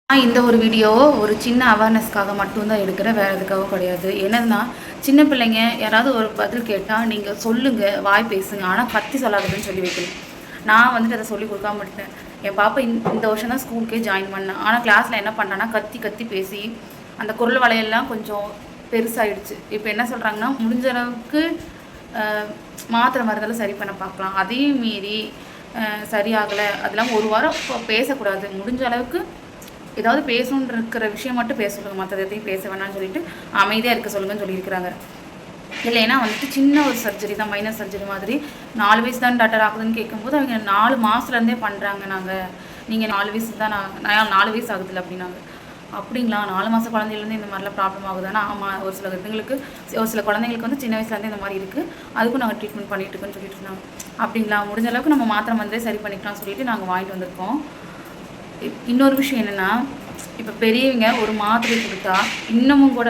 இந்த ஒரு வீடியோ ஒரு சின்ன அவேர்னஸ்க்காக மட்டும்தான் எடுக்கிறேன், வேறு எதுக்காகவும் கிடையாது. என்னதுன்னா, சின்ன பிள்ளைங்க யாராவது ஒரு பதில் கேட்டால் நீங்கள் சொல்லுங்கள், வாய் பேசுங்க, ஆனால் கத்தி சொல்லாததுன்னு சொல்லி வைக்கணும். நான் வந்துட்டு அதை சொல்லி கொடுக்காம விட்டேன். என் பாப்பா இந்த வருஷம் தான் ஸ்கூலுக்கே ஜாயின் பண்ணேன். ஆனால் கிளாஸில் என்ன பண்ணான்னா கத்தி கத்தி பேசி அந்த குரல் வலையெல்லாம் கொஞ்சம் பெருசாகிடுச்சு. இப்போ என்ன சொல்கிறாங்கன்னா, முடிஞ்ச அளவுக்கு மாத்திரை மருந்தெல்லாம் சரி பண்ண பார்க்கலாம். அதையும் மீறி சரியாகலை, அதெல்லாம் ஒரு வாரம் பேசக்கூடாது. முடிஞ்ச அளவுக்கு ஏதாவது பேசணுன்ற இருக்கிற விஷயம் மட்டும் பேச சொல்லுங்கள், மற்ற எதையும் பேச வேணாம்னு சொல்லிட்டு அமைதியாக இருக்க சொல்லுங்கன்னு சொல்லியிருக்கிறாங்க. இல்லைன்னா வந்துட்டு சின்ன ஒரு சர்ஜரி தான், மைனர் சர்ஜரி மாதிரி. 4 வயசு தான் டாக்டர் ஆகுதுன்னு கேட்கும்போது அவங்க 4 மாதத்துலேருந்தே பண்ணுறாங்க. நீங்கள் 4 வயசு தான், நான் 4 வயசு ஆகுதில்ல அப்படின்னாங்க. அப்படிங்களா, 4 மாத குழந்தையிலேருந்து இந்த மாதிரிலாம் ப்ராப்ளம் ஆகுதுன்னா? ஆமாம், ஒரு சில இதுங்களுக்கு ஒரு சில குழந்தைங்களுக்கு வந்து சின்ன வயசுலேருந்து இந்த மாதிரி இருக்குது, அதுக்கும் நாங்கள் ட்ரீட்மெண்ட் பண்ணிட்டு இருக்கோன்னு சொல்லிட்டு இருந்தாங்க. அப்படிங்களா, முடிஞ்ச அளவுக்கு நம்ம மாத்திரை மருந்தே சரி பண்ணிக்கலாம்னு சொல்லிட்டு நாங்கள் வாங்கிட்டு வந்திருக்கோம். இன்னொரு விஷயம் என்னென்னா, இப்போ பெரியவங்க ஒரு மாத்திரை கொடுத்தா இன்னமும் கூட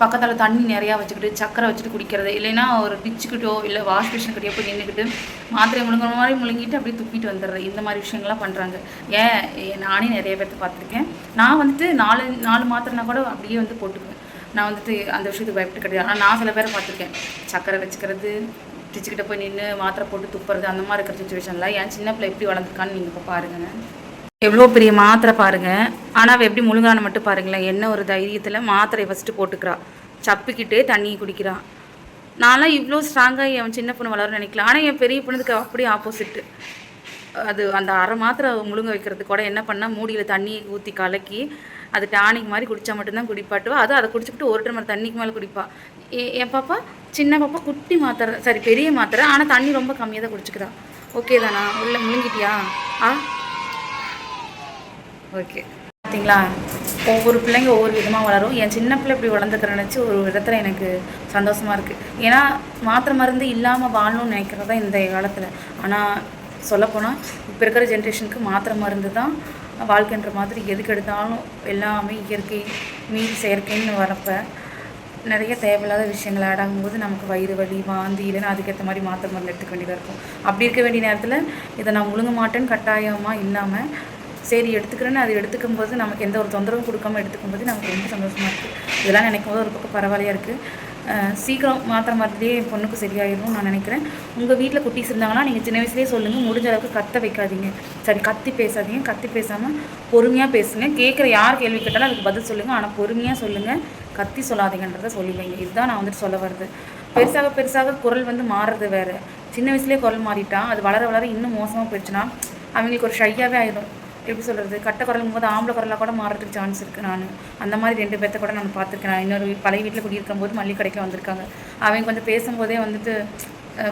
பக்கத்தில் தண்ணி நிறையா வச்சுக்கிட்டு சக்கரை வச்சுட்டு குடிக்கிறது, இல்லைன்னா ஒரு டிச்சுக்கிட்டோ இல்லை வாஷ் மிஷின்கிட்டயோ போய் நின்றுக்கிட்டு மாத்திரை முழுங்குற மாதிரி முழுங்கிட்டு அப்படியே துப்பிட்டு வந்துடுறது, இந்த மாதிரி விஷயங்கள்லாம் பண்ணுறாங்க. நானே நிறைய பேர்த்து பார்த்துருக்கேன். நான் வந்துட்டு 4 மாத்திரைனா கூட அப்படியே வந்து போட்டுக்குவேன். நான் வந்துட்டு அந்த விஷயத்துக்கு பயப்பட்டு கிடையாது. ஆனால் நான் சில பேரை பார்த்துருக்கேன், சக்கரை வச்சுக்கிறது, டிச்சுக்கிட்ட போய் நின்று மாத்திரை போட்டு துப்புறது, அந்த மாதிரி இருக்கிற சுச்சுவேஷனில் என் சின்ன பிள்ளை எப்படி வளர்ந்துருக்கான்னு நீங்கள் இப்போ பாருங்கள். எவ்வளோ பெரிய மாத்திரை பாருங்கள், ஆனால் அவள் எப்படி முழுங்கான மட்டும் பாருங்களேன். என்ன ஒரு தைரியத்தில் மாத்திரையை ஃபஸ்ட்டு போட்டுக்கிறா, சப்பிக்கிட்டே தண்ணி குடிக்கிறா. நான்லாம் இவ்வளோ ஸ்ட்ராங்காக என் சின்ன பொண்ணு வளரும்னு நினைக்கலாம். ஆனால் என் பெரிய பொண்ணுக்கு அப்படியே ஆப்போசிட்டு. அது அந்த அரை மாத்திரை முழுங்க வைக்கிறதுக்கு கூட என்ன பண்ணால் மூடியில் தண்ணி ஊற்றி கலக்கி அது டானிக் மாதிரி குடித்தா மட்டும்தான் குடிப்பாட்டுவா. அதை குடிச்சிக்கிட்டு ஒரு டம்ளர் தண்ணிக்கு மேலே குடிப்பா. என் பாப்பா, சின்ன பாப்பா குட்டி மாத்திரை, சரி பெரிய மாத்திரை, ஆனால் தண்ணி ரொம்ப கம்மியாக தான் குடிச்சிக்கிறா. ஓகே தானா? உள்ளே முழுங்கிட்டியா? ஓகே, பார்த்தீங்களா, ஒவ்வொரு பிள்ளைங்க ஒவ்வொரு விதமாக வளரும். என் சின்ன பிள்ளை இப்படி வளர்ந்துக்கிற நினச்சி ஒரு விதத்தில் எனக்கு சந்தோஷமாக இருக்குது. ஏன்னா மாத்திரை மருந்து இல்லாமல் வாழணும்னு நினைக்கிறது தான் இந்த காலத்தில். ஆனால் சொல்லப்போனால் இப்போ இருக்கிற ஜென்ரேஷனுக்கு மாத்திரை மருந்து தான் வாழ்க்கைன்ற மாதிரி. எதுக்கு எடுத்தாலும் எல்லாமே இயற்கை மீறி செயற்கைன்னு வரப்போ நிறைய தேவையில்லாத விஷயங்கள் ஆட் ஆகும்போது நமக்கு வயிறு வலி, வாந்தி, இல்லைன்னா அதுக்கேற்ற மாதிரி மாத்திரை மருந்து எடுத்துக்க வேண்டியதாக இருக்கும். அப்படி இருக்க வேண்டிய நேரத்தில் இதை நான் முழுங்க மாட்டேன்னு கட்டாயமாக இல்லாமல் சரி எடுத்துக்கிறேன்னு அது எடுத்துக்கும்போது நமக்கு எந்த ஒரு தொந்தரவும் கொடுக்காமல் எடுத்துக்கும்போது நமக்கு ரொம்ப சந்தோஷமாக இருக்குது. இதெல்லாம் நினைக்கும் போது ஒரு பக்கம் பரவாயில்லையாக இருக்குது. சீக்கிரம் மாத்திரை மருந்துலேயே என் பொண்ணுக்கு சரியாயிடும் நான் நினைக்கிறேன். உங்கள் வீட்டில் குட்டீஸ் இருந்தாங்கன்னா நீங்கள் சின்ன வயசுலேயே சொல்லுங்கள், முடிஞ்ச அளவுக்கு கத்த வைக்காதீங்க, சரி கத்தி பேசாதீங்க. கத்தி பேசாமல் பொறுமையாக பேசுங்க. கேட்குற யார் கேள்வி கேட்டாலும் அதுக்கு பதில் சொல்லுங்கள், ஆனால் பொறுமையாக சொல்லுங்கள், கத்தி சொல்லாதீங்கன்றதை சொல்லிவைங்க. இதுதான் நான் வந்துட்டு சொல்ல வருது. பெருசாக பெருசாக குரல் வந்து மாறுறது வேறு. சின்ன வயசுலேயே குரல் மாறிட்டா அது வளர வளர இன்னும் மோசமாக போயிடுச்சுன்னா அவங்களுக்கு ஒரு ஷையாகவே ஆகிடும். எப்படி சொல்கிறது, கட்ட குரலும் போது ஆம்பளை குரலாக கூட மாறதுக்கு சான்ஸ் இருக்குது. நான் அந்த மாதிரி 2 பேர்த்த கூட நான் பார்த்துருக்கேன். நான் இன்னொரு பழைய வீட்டில் குடியிருக்கும் போது மல்லிகை கடைக்கு வந்திருக்காங்க. அவங்க கொஞ்சம் பேசும்போதே வந்துட்டு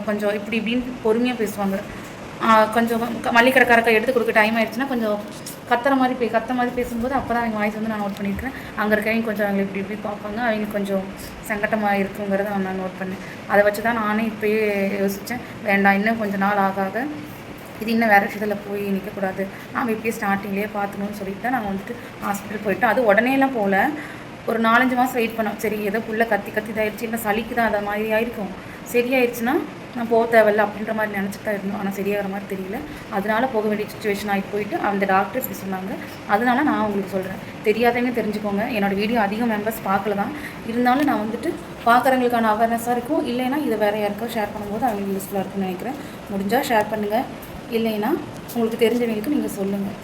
கொஞ்சம் இப்படி இப்படின்னு பொறுமையாக பேசுவாங்க. கொஞ்சம் மல்லிகை கடைக்காரக்கா எடுத்து கொடுக்க டைம் ஆயிடுச்சுன்னா கொஞ்சம் கத்த மாதிரி பேசும்போது அப்போ தான் அவங்க வாய்ஸ் வந்து நான் நோட் பண்ணியிருக்கேன். அங்கே இருக்கவங்க கொஞ்சம் அவங்களை இப்படி இப்படி பார்ப்பாங்க, அவங்க கொஞ்சம் சங்கட்டமாக இருக்குங்கிறத நான் நோட் பண்ணேன். அதை வச்சு தான் நானே இப்போயே யோசித்தேன், வேண்டாம் இன்னும் கொஞ்சம் நாள் ஆக இது இன்னும் வேறு விஷயத்தில் போய் நிற்கக்கூடாது, நாம் இப்படியே ஸ்டார்டிங்லேயே பார்த்துக்கணும்னு சொல்லிட்டு தான் நாங்கள் வந்துட்டு ஹாஸ்பிட்டல் போயிட்டோம். அது உடனேலாம் போகல, ஒரு 4-5 மாதம் வெயிட் பண்ணோம். சரி ஏதோ புள்ள கத்தி இதாகிடுச்சு, இல்லை சளிக்கு தான் அதை மாதிரி ஆயிருக்கும், சரியாயிடுச்சுன்னா நான் போக தேவையில்ல அப்படின்ற மாதிரி நினச்சிட்டு தான் இருந்தோம். ஆனால் சரியாகிற மாதிரி தெரியல. அதனால போக வேண்டிய சுச்சுவேஷன் ஆகிட்டு போயிட்டு அந்த டாக்டர் இப்படி சொன்னாங்க. அதனால நான் உங்களுக்கு சொல்கிறேன், தெரியாதவங்க தெரிஞ்சுக்கோங்க. என்னோடய வீடியோ அதிகம் மெம்பர்ஸ் பார்க்கல தான், இருந்தாலும் நான் வந்துட்டு பார்க்குறவங்களுக்கான அவேர்னஸாக இருக்கும். இல்லைன்னா இதை வேறு யாருக்கோ ஷேர் பண்ணும்போது அவங்களுக்கு யூஸ்ஃபுல்லாக இருக்குன்னு நினைக்கிறேன். முடிஞ்சால் ஷேர் பண்ணுங்கள், இல்லைன்னா உங்களுக்கு தெரிஞ்சவங்களுக்கு நீங்கள் சொல்லுங்கள்.